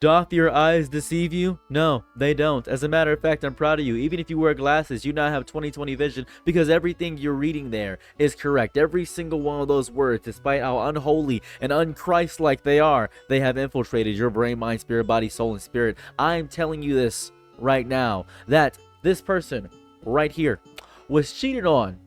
Doth your eyes deceive you? No, they don't. As a matter of fact, I'm proud of you. Even if you wear glasses, you now have 20/20 vision because everything you're reading there is correct. Every single one of those words, despite how unholy and unchristlike they are, they have infiltrated your brain, mind, spirit, body, soul, and spirit. I'm telling you this right now, that this person right here was cheated on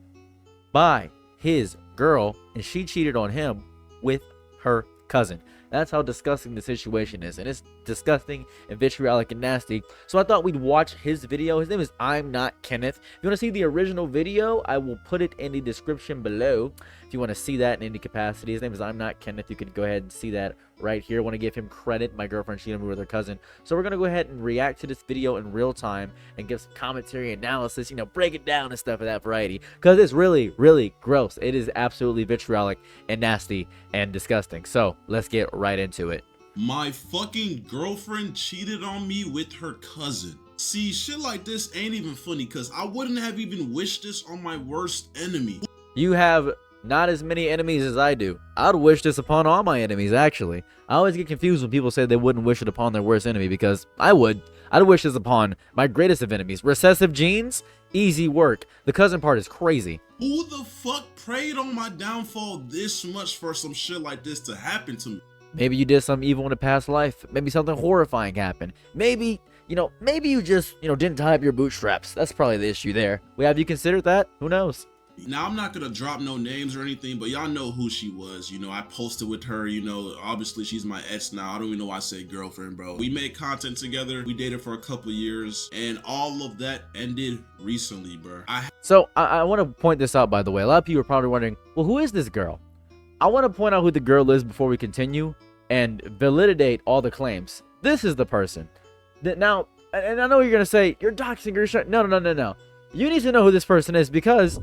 by his girl, and she cheated on him with her cousin. That's how disgusting the situation is, and it's disgusting and vitriolic and nasty. So I thought we'd watch his video. His name is I'm Not Kenneth. If you want to see the original video, I will put it in the description below. If you want to see that in any capacity, his name is I'm Not Kenneth. You can go ahead and see that right here. I want to give him credit. My girlfriend cheated on me with her cousin. So we're going to go ahead and react to this video in real time and give some commentary, analysis, you know, break it down and stuff of that variety. Because it's really, really gross. It is absolutely vitriolic and nasty and disgusting. So let's get right into it. My fucking girlfriend cheated on me with her cousin. See, shit like this ain't even funny because I wouldn't have even wished this on my worst enemy. You have not as many enemies as I do. I'd wish this upon all my enemies, actually. I always get confused when people say they wouldn't wish it upon their worst enemy, because I would. I'd wish this upon my greatest of enemies. Recessive genes? Easy work. The cousin part is crazy. Who the fuck preyed on my downfall this much for some shit like this to happen to me? Maybe you did something evil in a past life. Maybe something horrifying happened. Maybe, maybe you just, didn't tie up your bootstraps. That's probably the issue there. Have you considered that? Who knows? Now, I'm not gonna drop no names or anything, but y'all know who she was. I posted with her, obviously she's my ex now. I don't even know why I say girlfriend, bro. We made content together. We dated for a couple years, and all of that ended recently, bro. So I want to point this out, by the way. A lot of people are probably wondering, well, who is this girl? I want to point out who the girl is before we continue and validate all the claims. This is the person. Now, and I know you're gonna say, you're doxing her. No. You need to know who this person is, because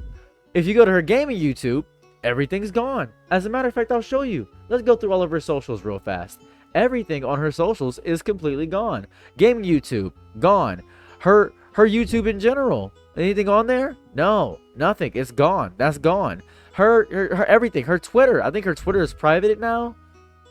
if you go to her gaming YouTube, everything's gone. As a matter of fact, I'll show you. Let's go through all of her socials real fast. Everything on her socials is completely gone. Gaming YouTube, gone. Her YouTube in general. Anything on there? No, nothing. It's gone. That's gone. Her everything. Her Twitter. I think her Twitter is private now.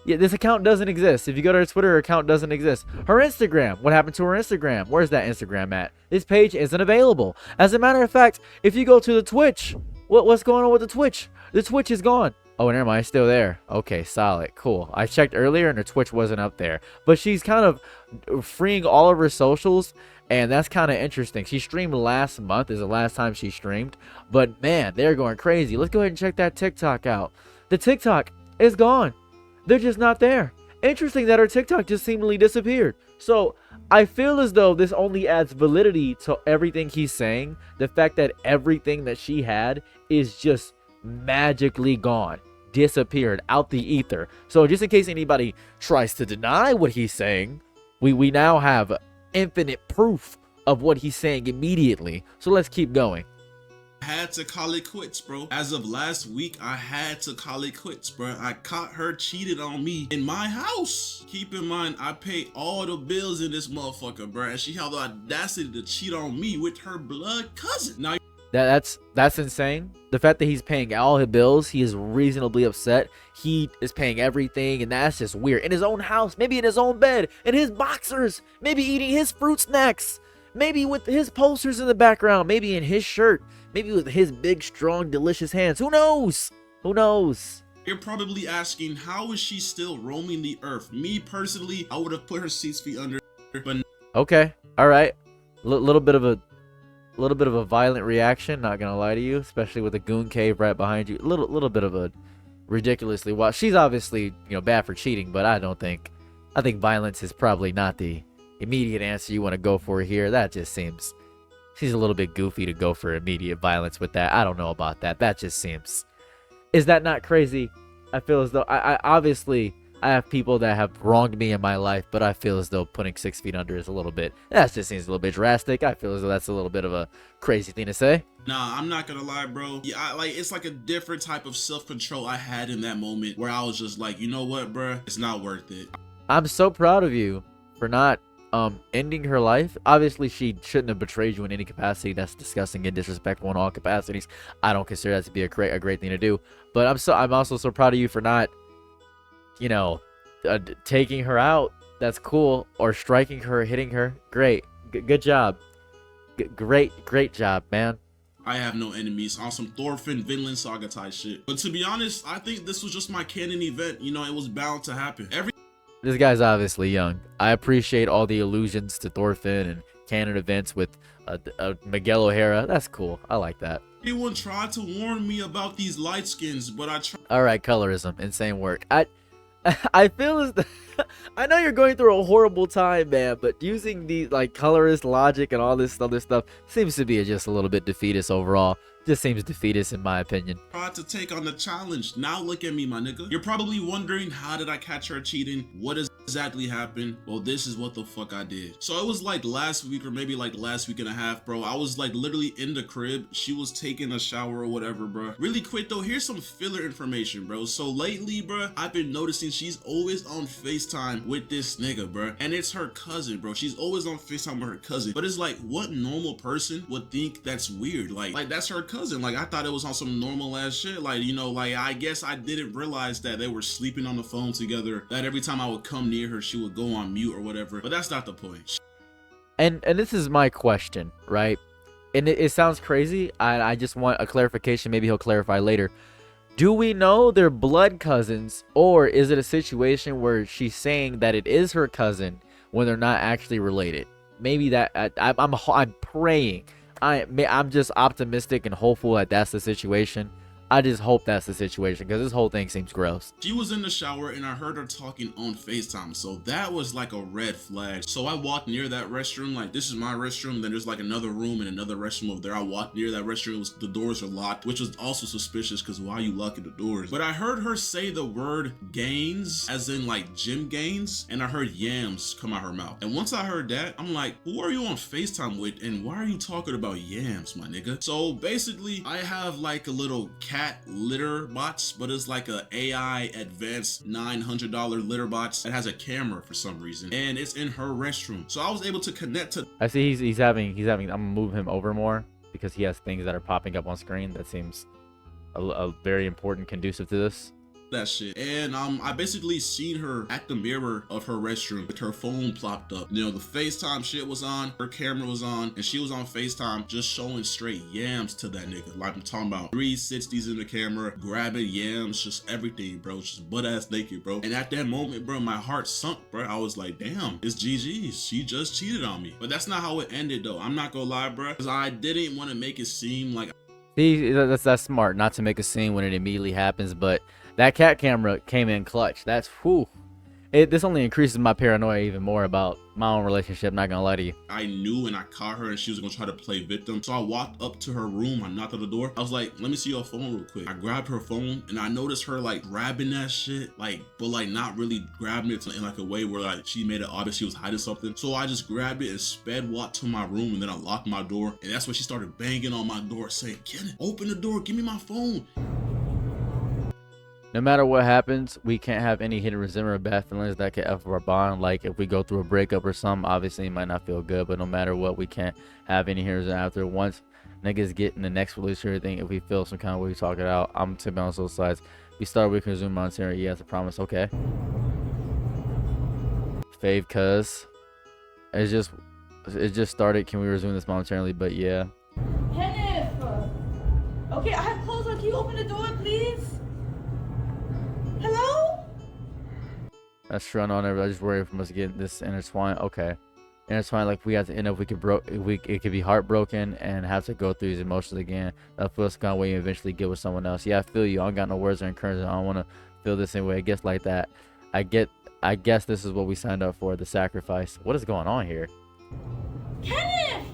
Yeah, this account doesn't exist. If you go to her Twitter, her account doesn't exist. Her Instagram. What happened to her Instagram? Where's that Instagram at? This page isn't available. As a matter of fact, if you go to the Twitch, what's going on with the Twitch? The Twitch is gone. Oh, never mind. It's still there. Okay, solid. Cool. I checked earlier and her Twitch wasn't up there. But she's kind of freeing all of her socials, and that's kind of interesting. She streamed last month is the last time she streamed. But, man, they're going crazy. Let's go ahead and check that TikTok out. The TikTok is gone. They're just not there. Interesting that her TikTok just seemingly disappeared. So I feel as though this only adds validity to everything he's saying. The fact that everything that she had is just magically gone, disappeared out the ether. So just in case anybody tries to deny what he's saying, we now have infinite proof of what he's saying immediately. So let's keep going. Had to call it quits, bro. As of last week, I had to call it quits, bro. I caught her cheated on me in my house. Keep in mind, I pay all the bills in this motherfucker, bro. And she had the audacity to cheat on me with her blood cousin. Now, that's insane. The fact that he's paying all his bills, he is reasonably upset. He is paying everything, and that's just weird. In his own house, maybe in his own bed, in his boxers, maybe eating his fruit snacks, maybe with his posters in the background, maybe in his shirt. Maybe with his big, strong, delicious hands. Who knows? Who knows? You're probably asking, how is she still roaming the earth? Me, personally, I would have put her 6 feet under, but... Okay. All right. Little bit of a violent reaction, not gonna lie to you, especially with the goon cave right behind you. Little bit of a ridiculously wild. She's obviously, bad for cheating, but I think violence is probably not the immediate answer you want to go for here. That just seems... She's a little bit goofy to go for immediate violence with that. I don't know about that. That just seems... Is that not crazy? I feel as though... I obviously, I have people that have wronged me in my life, but I feel as though putting 6 feet under is a little bit... That just seems a little bit drastic. I feel as though that's a little bit of a crazy thing to say. Nah, I'm not gonna lie, bro. Yeah, it's like a different type of self-control I had in that moment where I was just like, you know what, bro? It's not worth it. I'm so proud of you for not... ending her life. Obviously, she shouldn't have betrayed you in any capacity. That's disgusting and disrespectful in all capacities. I don't consider that to be a great thing to do. But I'm also so proud of you for not, taking her out That's cool. Or striking her, hitting her. Great. Good job. Great job, man. I have no enemies on some Thorfinn Vinland Saga type shit. But to be honest, I think this was just my canon event. You know, it was bound to happen. This guy's obviously young. I appreciate all the allusions to Thorfinn and canon events with Miguel O'Hara. That's cool. I like that. Everyone tried to warn me about these light skins, but All right, colorism, insane work. I feel as I know you're going through a horrible time, man, but using the like colorist logic and all this other stuff seems to be just a little bit defeatist overall. Just seems defeatist in my opinion. Tried to take on the challenge. Now look at me, my nigga. You're probably wondering, how did I catch her cheating? What exactly happened? Well, this is what the fuck I did. So it was like last week, or maybe like last week and a half, bro. I was like literally in the crib. She was taking a shower or whatever, bro. Really quick though, here's some filler information, bro. So lately, bro, I've been noticing she's always on FaceTime with this nigga, bro. And it's her cousin, bro. She's always on FaceTime with her cousin. But it's like, what normal person would think that's weird? Like that's her cousin. Like, I thought it was on some normal ass shit. Like, you know, like I guess I didn't realize that they were sleeping on the phone together, that every time I would come near her, she would go on mute or whatever. But that's not the point. And this is my question, right? And it sounds crazy. I just want a clarification. Maybe he'll clarify later. Do we know they're blood cousins, or is it a situation where she's saying that it is her cousin when they're not actually related? Maybe that I'm praying. I'm just optimistic and hopeful that that's the situation. I just hope that's the situation, because this whole thing seems gross. She was in the shower and I heard her talking on FaceTime, so that was like a red flag. So I walked near that restroom, like this is my restroom, then there's like another room and another restroom over there. I walked near that restroom, the doors are locked, which was also suspicious because why are you locking the doors? But I heard her say the word gains, as in like gym gains, and I heard yams come out her mouth. And once I heard that, I'm like, who are you on FaceTime with and why are you talking about yams, my nigga? So basically, I have like a little cat litter box, but it's like a AI advanced $900 litter box that has a camera for some reason, and it's in her restroom. So I was able to connect to. I see he's having. I'm gonna move him over more because he has things that are popping up on screen that seems a very important, conducive to this. That shit. And I basically seen her at the mirror of her restroom with her phone plopped up. You know, the FaceTime shit was on, her camera was on, and she was on FaceTime just showing straight yams to that nigga. Like, I'm talking about 360s in the camera, grabbing yams, just everything, bro. Just butt ass naked, bro. And at that moment, bro, my heart sunk, bro. I was like, damn, it's GG's. She just cheated on me. But that's not how it ended though. I'm not gonna lie, bro, because I didn't want to make it seem like. See, that's smart, not to make a scene when it immediately happens, but that cat camera came in clutch. That's whew. This only increases my paranoia even more about my own relationship, not gonna lie to you. I knew and I caught her and she was gonna try to play victim. So I walked up to her room, I knocked on the door. I was like, let me see your phone real quick. I grabbed her phone and I noticed her like grabbing that shit, like, but like not really grabbing it in like a way where like she made it obvious she was hiding something. So I just grabbed it and sped walked to my room, and then I locked my door. And that's when she started banging on my door saying, Kenneth, open the door, give me my phone. No matter what happens, we can't have any hidden resentment or bad feelings that can F our bond. Like, if we go through a breakup or something, obviously it might not feel good, but no matter what, we can't have any hidden resentment after. Once niggas get in the next relationship or anything, if we feel some kind of way, we talk it out. I'm tipping on those sides. We start, we can resume monetary. Yes, I promise. Okay. Fave, cuz. It just started. Can we resume this momentarily? But yeah. Kenneth! Okay, I have clothes on. Can you open the door, please? Hello? That's run on everybody. I just worry from us getting this intertwined. Okay. Intertwined, like we have to end up, it could be heartbroken and have to go through these emotions again. That feels kind of way you eventually get with someone else. Yeah, I feel you. I don't got no words or encouragement. I don't want to feel the same way. I guess like that. I guess this is what we signed up for, the sacrifice. What is going on here? Kenneth!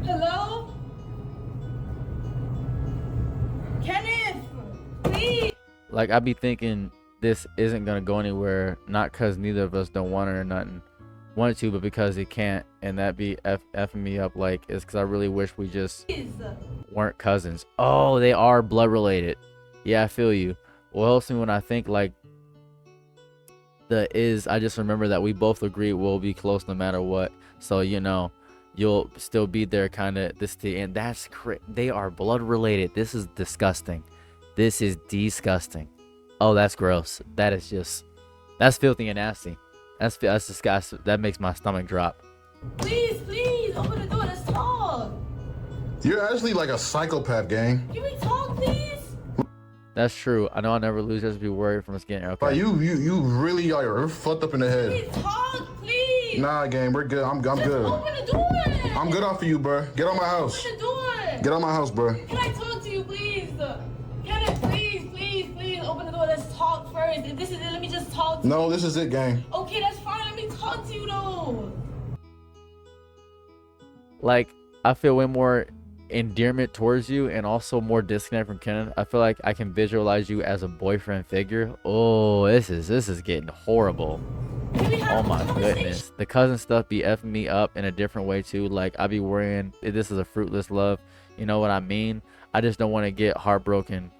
Hello? Kenneth! Please! Like, I be thinking this isn't going to go anywhere, not because neither of us don't want it or nothing. Wanted to, but because it can't, and that be effing me up. Like, it's because I really wish we just weren't cousins. Oh, they are blood related. Yeah, I feel you. Well, helps me when I think like I just remember that we both agree we'll be close no matter what. So, you know, you'll still be there kind of this thing. And that's they are blood related. This is disgusting. This is disgusting. Oh, that's gross. That is just That's filthy and nasty. That's disgusting. That makes my stomach drop. Please, please, open the door. Let's talk. You're actually like a psychopath, gang. Can we talk, please? That's true. I know I'll never lose. Just be worried from us getting okay. Like you really are fucked up in the head. Please talk, please. Nah, gang, we're good. I'm Just good. open the door. I'm good off of you, bro. Get on my house. Open the door. Get on my house, bro. Can I talk to you, please? Kenneth, please, open the door. Let's talk first. If this is it, let me just talk to you. No, this is it, gang. Okay, that's fine. Let me talk to you, though. Like, I feel way more endearment towards you and also more disconnect from Kenneth. I feel like I can visualize you as a boyfriend figure. Oh, this is getting horrible. Can we have Oh a my conversation? goodness. The cousin stuff be effing me up in a different way too. Like, I be worrying if this is a fruitless love. You know what I mean? I just don't want to get heartbroken.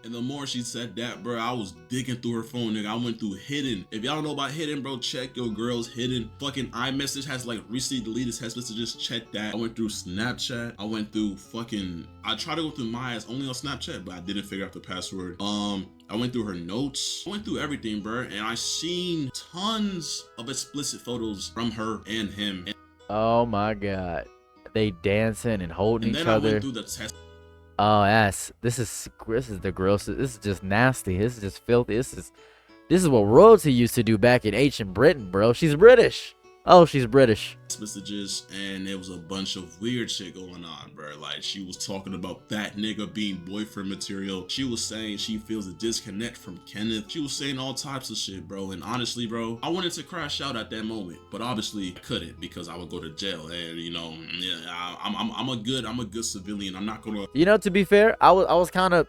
And the more she said that, bro, I was digging through her phone, nigga. I went through hidden. If y'all don't know about hidden, bro, check your girl's hidden. Fucking iMessage has like recently deleted text messages. Check that. I went through Snapchat. I went through fucking. I tried to go through Maya's only on Snapchat, but I didn't figure out the password. I went through her notes. I went through everything, bro, and I seen tons of explicit photos from her and him. Oh my god. They dancing and holding And each then I other. went through the test. Oh, this is the grossest. This is just nasty. This is just filthy. This is what royalty used to do back in ancient Britain, bro. She's British. Oh, she's British. Messages, and there was a bunch of weird shit going on, bro. Like, she was talking about that nigga being boyfriend material. She was saying she feels a disconnect from Kenneth. She was saying all types of shit, bro. And honestly, bro, I wanted to crash out at that moment, but obviously I couldn't because I would go to jail. And you know, yeah, I'm a good civilian. I'm not gonna. You know, to be fair, I was kind of.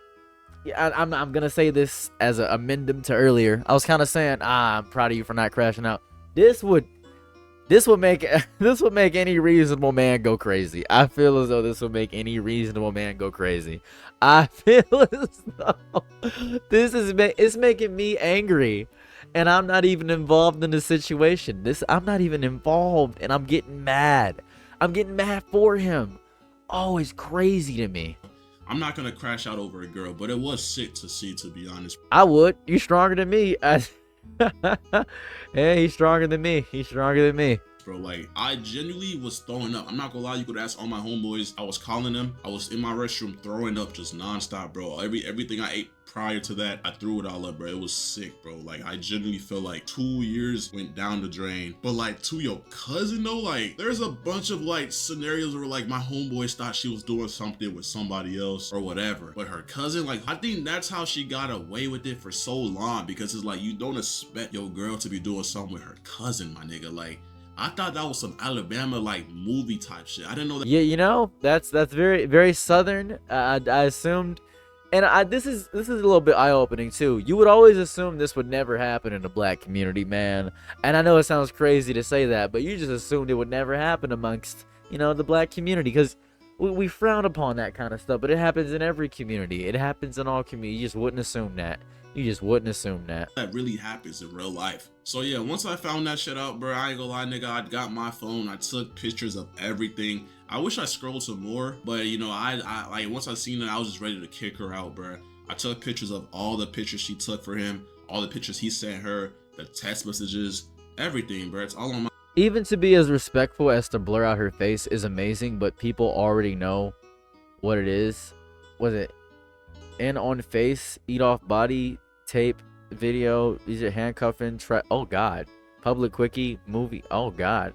Yeah, I'm gonna say this as a amendum to earlier. I was kind of saying, I'm proud of you for not crashing out. This would make any reasonable man go crazy. I feel as though this would make any reasonable man go crazy. I feel as though it's making me angry, and I'm not even involved in the situation. I'm not even involved, and I'm getting mad. I'm getting mad for him. Oh, it's crazy to me. I'm not gonna crash out over a girl, but it was sick to see, to be honest. I would. You stronger than me. Hey, he's stronger than me. He's stronger than me. Bro, like, I genuinely was throwing up. I'm not gonna lie, you could ask all my homeboys. I was calling them. I was in my restroom throwing up just nonstop, bro. Everything I ate prior to that, I threw it all up, bro. It was sick, bro. Like, I genuinely feel like 2 years went down the drain. But like, to your cousin though, like, there's a bunch of like scenarios where like my homeboys thought she was doing something with somebody else or whatever. But her cousin, like, I think that's how she got away with it for so long, because it's like, you don't expect your girl to be doing something with her cousin, my nigga. Like, I thought that was some Alabama like movie type shit. I didn't know that. Yeah, you know, that's very very southern. I assumed, and this is a little bit eye opening too. You would always assume this would never happen in the black community, man. And I know it sounds crazy to say that, but you just assumed it would never happen amongst, you know, the black community, because we frown upon that kind of stuff. But it happens in every community. It happens in all communities. You just wouldn't assume that. You just wouldn't assume that. That really happens in real life. So yeah, once I found that shit out, bro, I ain't gonna lie, nigga, I got my phone, I took pictures of everything. I wish I scrolled some more, but you know, I like, once I seen it, I was just ready to kick her out, bro. I took pictures of all the pictures she took for him, all the pictures he sent her, the text messages, everything, bro. It's all on my. Even to be as respectful as to blur out her face is amazing, but people already know what it is. Was it in on face, eat off body, tape, video, these are handcuffing, oh god, public quickie, movie, oh god.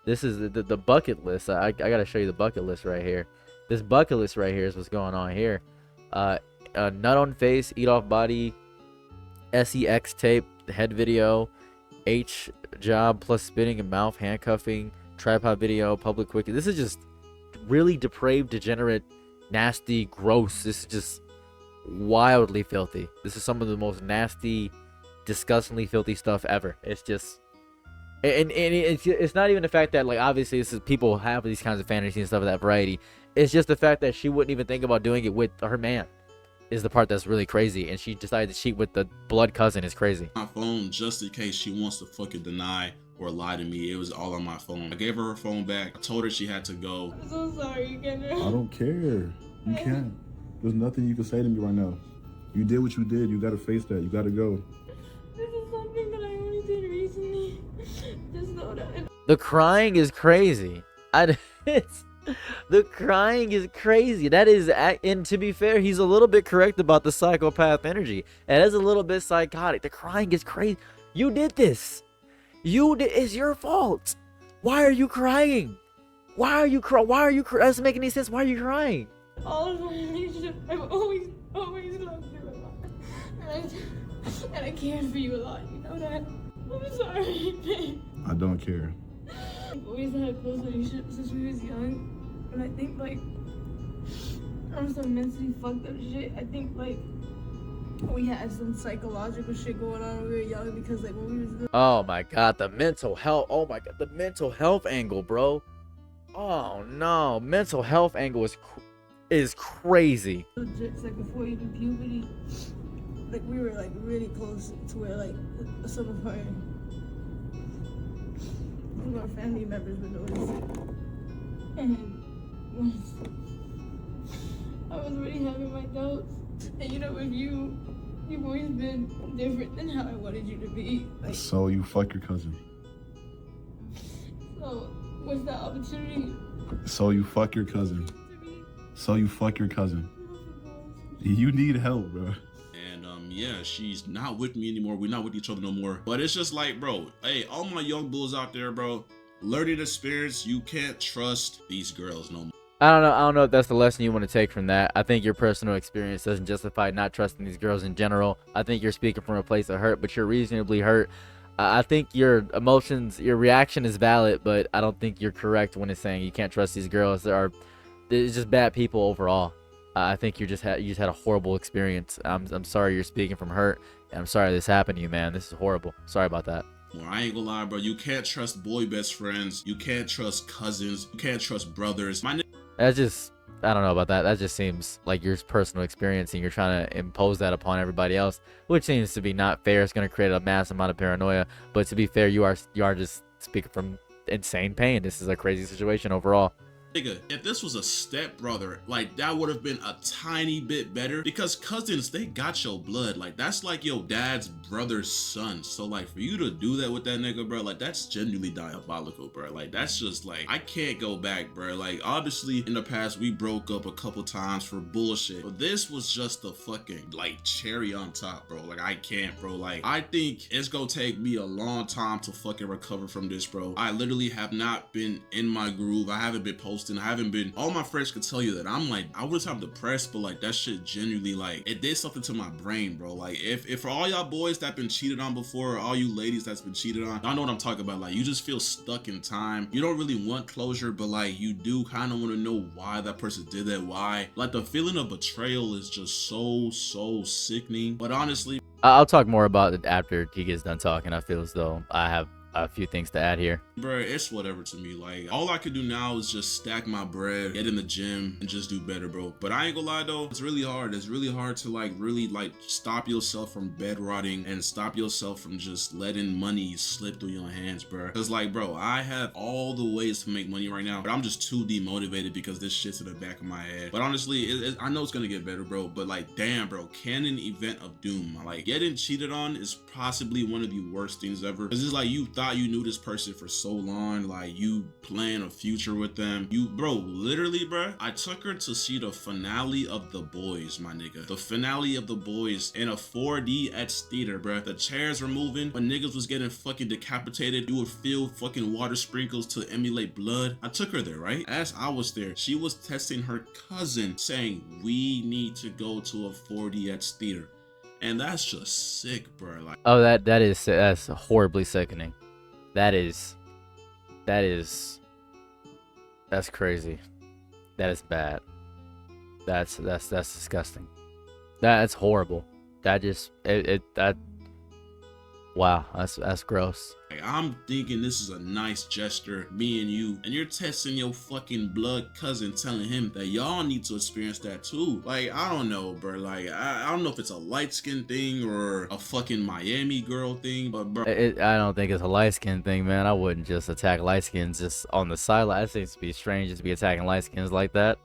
This is the bucket list. I gotta show you the bucket list right here. This bucket list right here is what's going on here. Nut on face, eat off body, sex tape, head video, H job plus spitting in mouth, handcuffing, tripod video, public quickie. This is just really depraved, degenerate, nasty, gross. This is just wildly filthy. This is some of the most nasty, disgustingly filthy stuff ever. It's just, and it's not even the fact that, like, obviously this is, people have these kinds of fantasies and stuff of that variety. It's just the fact that she wouldn't even think about doing it with her man is the part that's really crazy, and she decided to cheat with the blood cousin is crazy. My phone, just in case she wants to fucking deny or lie to me. It was all on my phone. I gave her phone back. I told her she had to go. I'm so sorry, Kenneth. I don't care. You can't. There's nothing you can say to me right now. You did what you did. You gotta face that. You gotta go. know that. The crying is crazy. It's, the crying is crazy. That is, and to be fair, he's a little bit correct about the psychopath energy. It is a little bit psychotic. The crying is crazy. You did this. It's your fault. Why are you crying? Why are you crying? That doesn't make any sense. Why are you crying? All of my relationship, I've always loved you a lot. And I cared for you a lot, you know that? I'm sorry, babe. I don't care. We've always had a close relationship since we was young. And I think, like, on some mentally fucked up shit, I think, like, we had some psychological shit going on when we were young because, like, when we was little. Oh my god, the mental health. Oh my god, the mental health angle, bro. Oh no, mental health angle is crazy. Legit, like, before even puberty, like, we were, like, really close to where, like, some of our family members would notice it. And once I was really having my doubts, and you know, with you, you've always been different than how I wanted you to be. Like, So you fuck your cousin. so, what's that opportunity So you fuck your cousin. to be? So you fuck your cousin. You need help, bro. And yeah, she's not with me anymore. We're not with each other no more. But it's just like, bro, hey, all my young bulls out there, bro, learning experience, you can't trust these girls no more. I don't know if that's the lesson you want to take from that. I think your personal experience doesn't justify not trusting these girls in general. I think you're speaking from a place of hurt, but you're reasonably hurt. I think your emotions, your reaction is valid, but I don't think you're correct when it's saying you can't trust these girls. They're just bad people overall. I think you just had a horrible experience. I'm sorry you're speaking from hurt, and I'm sorry this happened to you, man. This is horrible. Sorry about that. Well, I ain't gonna lie, bro. You can't trust boy best friends. You can't trust cousins. You can't trust brothers. I don't know about that. That just seems like your personal experience, and you're trying to impose that upon everybody else, which seems to be not fair. It's going to create a mass amount of paranoia. But to be fair, you are just speaking from insane pain. This is a crazy situation overall. Nigga, if this was a stepbrother, like, that would have been a tiny bit better, because cousins, they got your blood. Like, that's like your dad's brother's son. So, like, for you to do that with that nigga, bro, like, that's genuinely diabolical, bro. Like, that's just, like, I can't go back, bro. Like, obviously, in the past, we broke up a couple times for bullshit, but this was just the fucking, like, cherry on top, bro. Like, I can't, bro. Like, I think it's gonna take me a long time to fucking recover from this, bro. I literally have not been in my groove. I haven't been posting. I haven't been, all my friends could tell you that I'm like, I was I'm depressed, but like that shit genuinely, like, it did something to my brain, bro. Like, if for all y'all boys that been cheated on before, or all you ladies that's been cheated on, y'all know what I'm talking about. Like, you just feel stuck in time. You don't really want closure, but like, you do kind of want to know why that person did that, why. Like, the feeling of betrayal is just so sickening. But honestly, I'll talk more about it after he gets done talking. I feel as though I have a few things to add here. bro, it's whatever to me. Like, all I can do now is just stack my bread, get in the gym, and just do better, bro. But I ain't gonna lie though, it's really hard. It's really hard to like really like stop yourself from bed rotting and stop yourself from just letting money slip through your hands, bro. Cause like, bro, I have all the ways to make money right now, but I'm just too demotivated because this shit's in the back of my head. But honestly, I know it's gonna get better, bro. But like, damn, bro, can an event of doom, like getting cheated on is possibly one of the worst things ever. Cause it's like, you thought you knew this person for so long, like you plan a future with them. You, bro, literally, bro, I took her to see the finale of The Boys, my nigga. The finale of The Boys in a 4DX theater, bro. The chairs were moving. When niggas was getting fucking decapitated, you would feel fucking water sprinkles to emulate blood. I took her there, right? As I was there, she was testing her cousin, saying, we need to go to a 4DX theater. And that's just sick, bro. Like, Oh, that's horribly sickening. That's crazy. That is bad. That's disgusting. That's horrible. Wow, that's gross. I'm thinking this is a nice gesture, me and you, and you're testing your fucking blood cousin, telling him that y'all need to experience that too. Like, I don't know, bro. Like, I don't know if it's a light skin thing or a fucking Miami girl thing, but bro, I don't think it's a light skin thing, man. I wouldn't just attack light skins just on the sideline. It seems to be strange to be attacking light skins like that.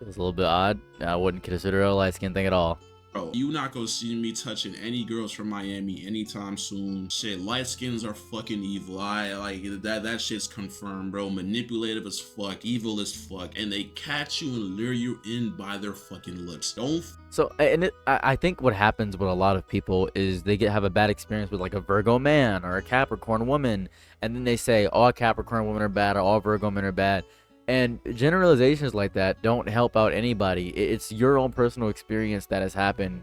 It's a little bit odd. I wouldn't consider it a light skin thing at all. Bro, you not gonna see me touching any girls from Miami anytime soon. Shit, light skins are fucking evil. I like that shit's confirmed, bro. Manipulative as fuck, evil as fuck, and they catch you and lure you in by their fucking looks. Don't. So, and I think what happens with a lot of people is they have a bad experience with like a Virgo man or a Capricorn woman, and then they say all Capricorn women are bad or all Virgo men are bad. And generalizations like that don't help out anybody. It's your own personal experience that has happened,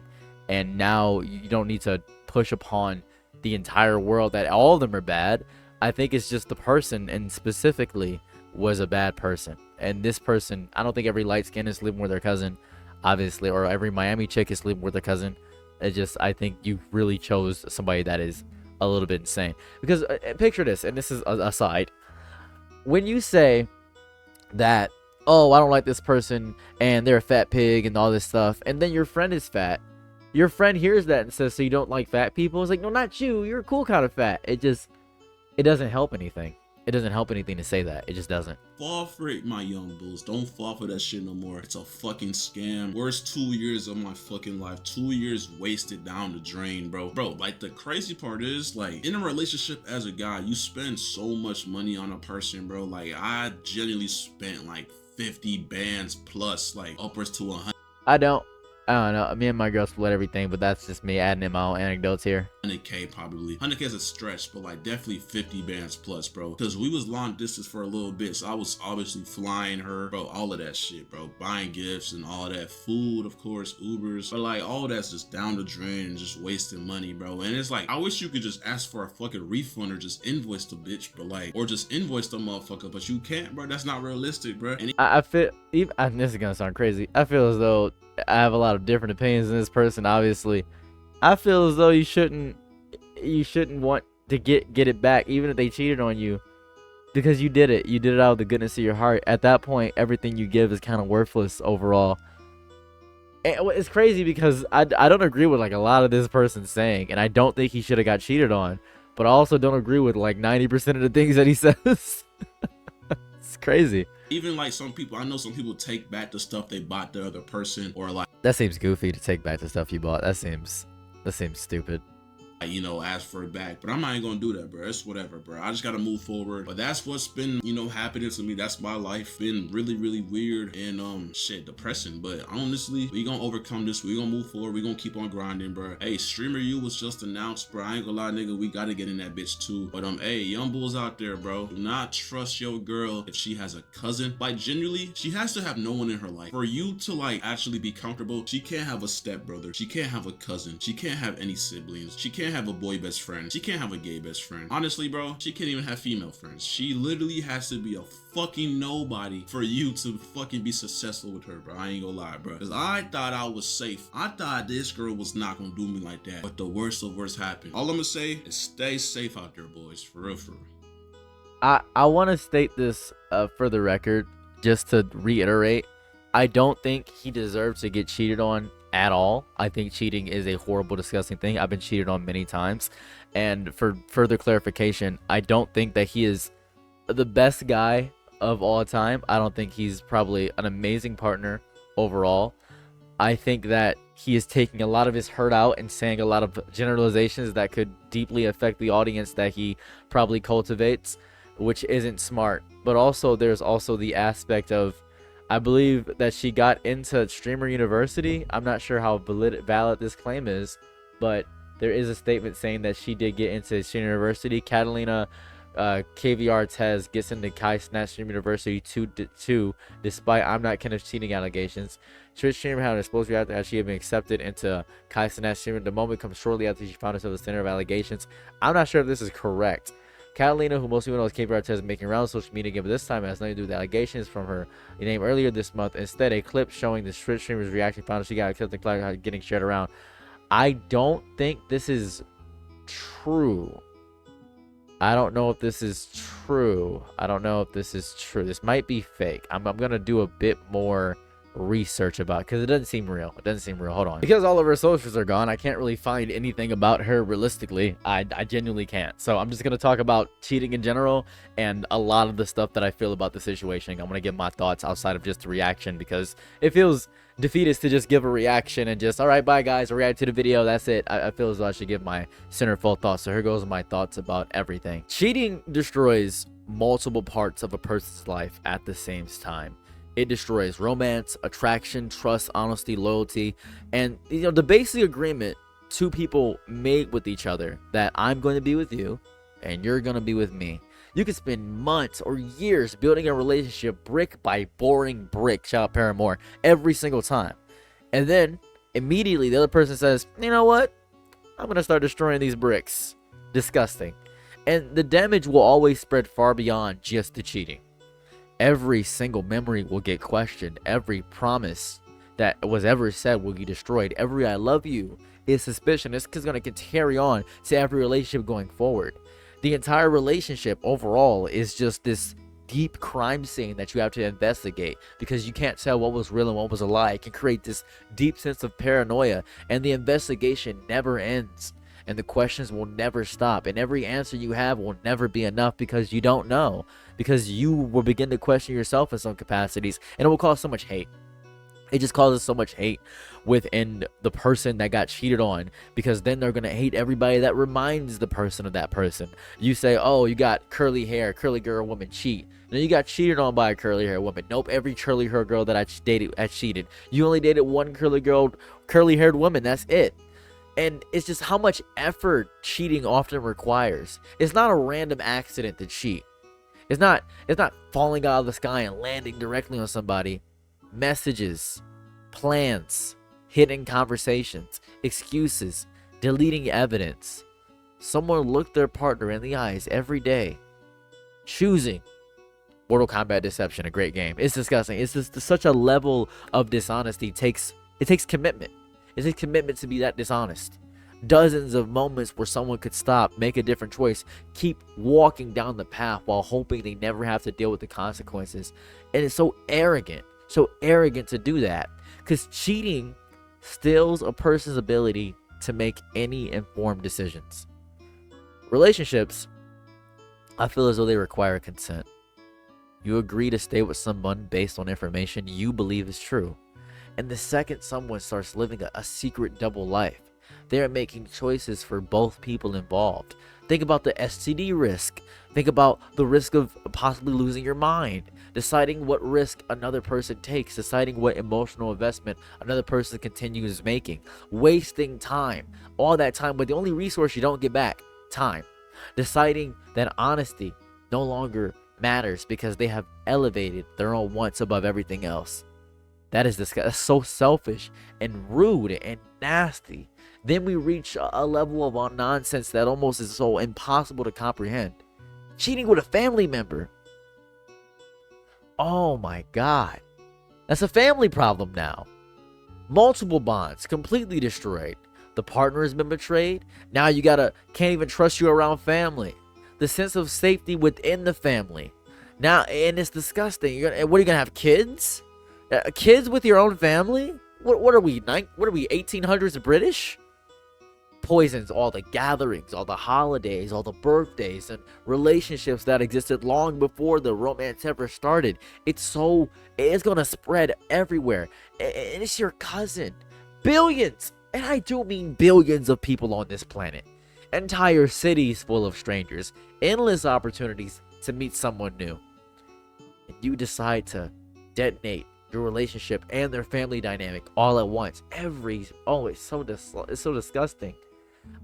and now you don't need to push upon the entire world that all of them are bad. I think it's just the person, and specifically was a bad person. And this person, I don't think every light skin is sleeping with their cousin, obviously, or every Miami chick is sleeping with their cousin. I think you really chose somebody that is a little bit insane. Because picture this, and this is aside, when you say that, oh, I don't like this person and they're a fat pig and all this stuff, and then your friend is fat, your friend hears that and says, so you don't like fat people? It's like, no, not you, you're a cool kind of fat. It doesn't help anything. It doesn't help anything to say that. It just doesn't. Fall for it, my young bulls. Don't fall for that shit no more. It's a fucking scam. Worst 2 years of my fucking life. 2 years wasted down the drain, bro. Bro, like, the crazy part is, like, in a relationship as a guy, you spend so much money on a person, bro. Like, I genuinely spent like 50 bands plus, like, upwards to 100. I don't know. Me and my girl split everything, but that's just me adding in my own anecdotes here. 100K probably. 100K is a stretch, but like definitely 50 bands plus, bro. Because we was long distance for a little bit, so I was obviously flying her, bro. All of that shit, bro. Buying gifts and all that. Food, of course, Ubers. But like all that's just down the drain and just wasting money, bro. And it's like, I wish you could just ask for a fucking refund or just invoice the bitch, but like, or just invoice the motherfucker, but you can't, bro. That's not realistic, bro. And I feel, even, this is gonna sound crazy, I feel as though I have a lot of different opinions than this person, obviously. I feel as though you shouldn't want to get it back, even if they cheated on you, because you did it out of the goodness of your heart. At that point, everything you give is kind of worthless overall. And it's crazy because I don't agree with like a lot of this person's saying, and I don't think he should have got cheated on, but I also don't agree with like 90% of the things that he says. It's crazy. even like some people, I know some people take back the stuff they bought the other person, or like, that seems goofy to take back the stuff you bought. That seems stupid. you know, ask for it back. But I'm not even gonna do that, bro. It's whatever, bro. I just gotta move forward. But that's what's been, you know, happening to me. That's my life. Been really, really weird and shit, depressing. But honestly, we gonna overcome this. We gonna move forward. We gonna keep on grinding, bro. Hey, Streamer U was just announced, bro. I ain't gonna lie, nigga. We gotta get in that bitch too. But hey, young bulls out there, bro. Do not trust your girl if she has a cousin. Like, genuinely, she has to have no one in her life. For you to like actually be comfortable, she can't have a stepbrother. She can't have a cousin. She can't have any siblings. She can't have a boy best friend. She can't have a gay best friend. Honestly, bro, she can't even have female friends. She literally has to be a fucking nobody for you to fucking be successful with her, bro. I ain't gonna lie, bro. Because I thought I was safe. I thought this girl was not gonna do me like that. But the worst of worst happened. All I'm gonna say is stay safe out there, boys. For real, for real. I want to state this for the record, just to reiterate. I don't think he deserves to get cheated on at all. I think cheating is a horrible, disgusting thing. I've been cheated on many times. And for further clarification, I don't think that he is the best guy of all time. I don't think he's probably an amazing partner overall. I think that he is taking a lot of his hurt out and saying a lot of generalizations that could deeply affect the audience that he probably cultivates, which isn't smart. But also, there's also the aspect of, I believe that she got into Streamer University. I'm not sure how valid this claim is, but there is a statement saying that she did get into Streamer University. Catalina Kvrtez gets into Kai Snatch Streamer University too, despite I'm Not Kenneth's cheating allegations. Twitch streamer had an exposed reactor as she had been accepted into Kai Snatch Streamer. The moment comes shortly after she found herself at the center of allegations. I'm not sure if this is correct. Catalina, who most people know as Kvrtez, making rounds on social media again, but this time it has nothing to do with the allegations from her name earlier this month. Instead, a clip showing the Twitch streamer's reaction found out she got accepted and getting shared around. I don't think this is true. I don't know if this is true. This might be fake. I'm gonna do a bit more research about, because it doesn't seem real. It doesn't seem real. Hold on. Because all of her socials are gone, I can't really find anything about her realistically. I genuinely can't. So I'm just going to talk about cheating in general and a lot of the stuff that I feel about the situation. I'm going to give my thoughts outside of just a reaction, because it feels defeatist to just give a reaction and just, all right, bye guys, I react to the video, that's it. I feel as though I should give my centerfold thoughts. So here goes my thoughts about everything. Cheating destroys multiple parts of a person's life at the same time. It destroys romance, attraction, trust, honesty, loyalty, and the basic agreement two people made with each other that I'm going to be with you and you're going to be with me. You could spend months or years building a relationship brick by boring brick, shout out Paramore, every single time. And then immediately the other person says, you know what? I'm going to start destroying these bricks. Disgusting. And the damage will always spread far beyond just the cheating. Every single memory will get questioned. Every promise that was ever said will be destroyed. Every I love you is suspicion. This is going to carry on to every relationship going forward. The entire relationship overall is just this deep crime scene that you have to investigate, because you can't tell what was real and what was a lie. It can create this deep sense of paranoia, and the investigation never ends. And the questions will never stop, and every answer you have will never be enough, because you don't know, because you will begin to question yourself in some capacities, and it will cause so much hate. It just causes so much hate within the person that got cheated on, because then they're going to hate everybody that reminds the person of that person. You say, oh, you got curly hair, curly girl woman cheat. Then you got cheated on by a curly hair woman. Nope, every curly hair girl that I dated I cheated. You only dated one curly haired woman. That's it. And it's just how much effort cheating often requires. It's not a random accident to cheat. It's not falling out of the sky and landing directly on somebody. Messages, plans, hidden conversations, excuses, deleting evidence. Someone looked their partner in the eyes every day. Choosing. Mortal Kombat Deception, a great game. It's disgusting. It's just such a level of dishonesty. It takes commitment. It's a commitment to be that dishonest. Dozens of moments where someone could stop, make a different choice, keep walking down the path while hoping they never have to deal with the consequences. And it's so arrogant to do that, because cheating steals a person's ability to make any informed decisions. Relationships, I feel as though they require consent. You agree to stay with someone based on information you believe is true. And the second someone starts living a secret double life, they are making choices for both people involved. Think about the STD risk. Think about the risk of possibly losing your mind. Deciding what risk another person takes. Deciding what emotional investment another person continues making. Wasting time. All that time, but the only resource you don't get back, time. Deciding that honesty no longer matters because they have elevated their own wants above everything else. That is disgusting. That's so selfish and rude and nasty. Then we reach a level of nonsense that almost is so impossible to comprehend. Cheating with a family member. Oh my God. That's a family problem now. Multiple bonds completely destroyed. The partner has been betrayed. Now you can't even trust you around family. The sense of safety within the family. Now, and it's disgusting. What are you gonna have, kids? Kids with your own family? What are we? What are we? 1800s British? Poisons all the gatherings, all the holidays, all the birthdays, and relationships that existed long before the romance ever started. It's gonna spread everywhere, and it's your cousin. Billions, and I do mean billions of people on this planet. Entire cities full of strangers, endless opportunities to meet someone new, and you decide to detonate your relationship and their family dynamic all at once. It's so disgusting.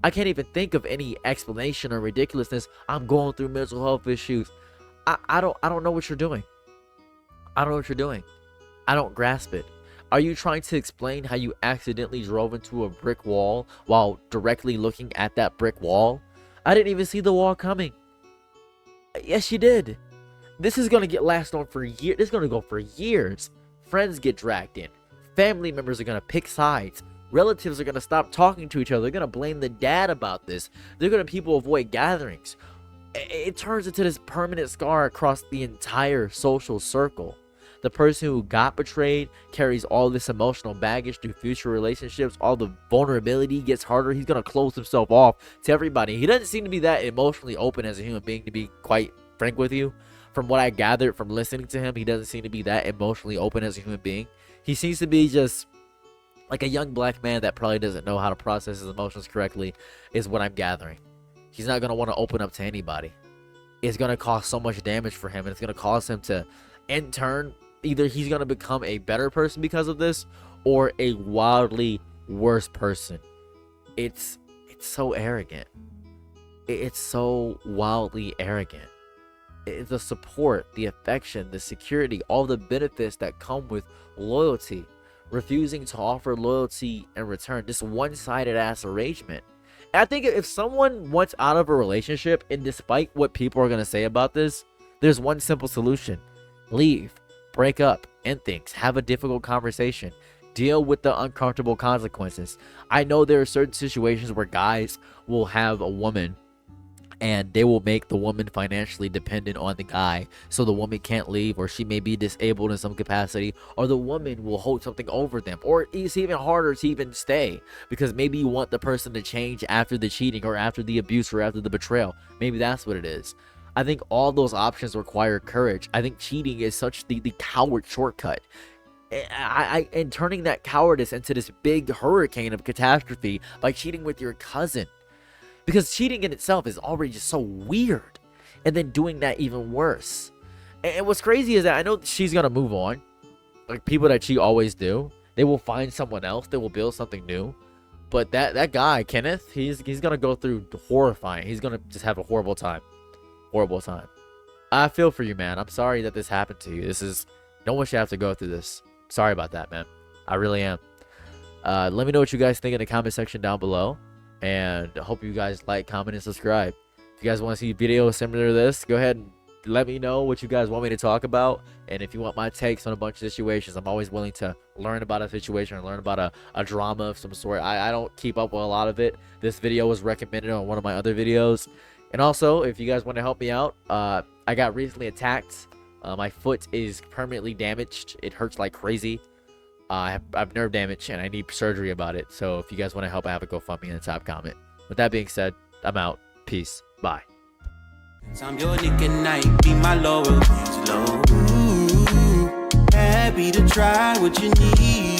I can't even think of any explanation or ridiculousness. I'm going through mental health issues. I don't know what you're doing. I don't know what you're doing. I don't grasp it. Are you trying to explain how you accidentally drove into a brick wall while directly looking at that brick wall? I didn't even see the wall coming. Yes, you did. This is going to last on for years. This is going to go for years. Friends get dragged in. Family members are going to pick sides. Relatives are going to stop talking to each other. They're going to blame the dad about this. People avoid gatherings. It turns into this permanent scar across the entire social circle. The person who got betrayed carries all this emotional baggage through future relationships. All the vulnerability gets harder. He's going to close himself off to everybody. He doesn't seem to be that emotionally open as a human being, to be quite frank with you. From what I gathered from listening to him, he doesn't seem to be that emotionally open as a human being. He seems to be just like a young black man that probably doesn't know how to process his emotions correctly, is what I'm gathering. He's not going to want to open up to anybody. It's going to cause so much damage for him, and it's going to cause him to, in turn, either he's going to become a better person because of this, or a wildly worse person. It's so arrogant. It's so wildly arrogant. The support, the affection, the security, all the benefits that come with loyalty, refusing to offer loyalty in return, this one-sided ass arrangement. And I think if someone wants out of a relationship, and despite what people are going to say about this, there's one simple solution: leave, break up, end things, have a difficult conversation, deal with the uncomfortable consequences. I know there are certain situations where guys will have a woman and they will make the woman financially dependent on the guy, so the woman can't leave, or she may be disabled in some capacity, or the woman will hold something over them, or it's even harder to even stay because maybe you want the person to change after the cheating, or after the abuse, or after the betrayal. Maybe that's what it is. I think all those options require courage. I think cheating is such the coward shortcut. And turning that cowardice into this big hurricane of catastrophe by cheating with your cousin. Because cheating in itself is already just so weird. And then doing that even worse. And what's crazy is that I know she's going to move on. Like, people that cheat always do. They will find someone else. They will build something new. But that guy, Kenneth, he's going to go through horrifying. He's going to just have a horrible time. Horrible time. I feel for you, man. I'm sorry that this happened to you. No one should have to go through this. Sorry about that, man. I really am. Let me know what you guys think in the comment section down below. And I hope you guys like, comment, and subscribe. If you guys want to see videos similar to this, go ahead and let me know what you guys want me to talk about. And if you want my takes on a bunch of situations, I'm always willing to learn about a situation or learn about a drama of some sort. I don't keep up with a lot of it. This video was recommended on one of my other videos. And also, if you guys want to help me out, I got recently attacked. My foot is permanently damaged. It hurts like crazy. I have nerve damage and I need surgery about it. So if you guys want to help, I have a GoFundMe in the top comment. With that being said, I'm out. Peace. Bye. I'm your nigga night, be my loyalty low. Ooh, happy to try what you need.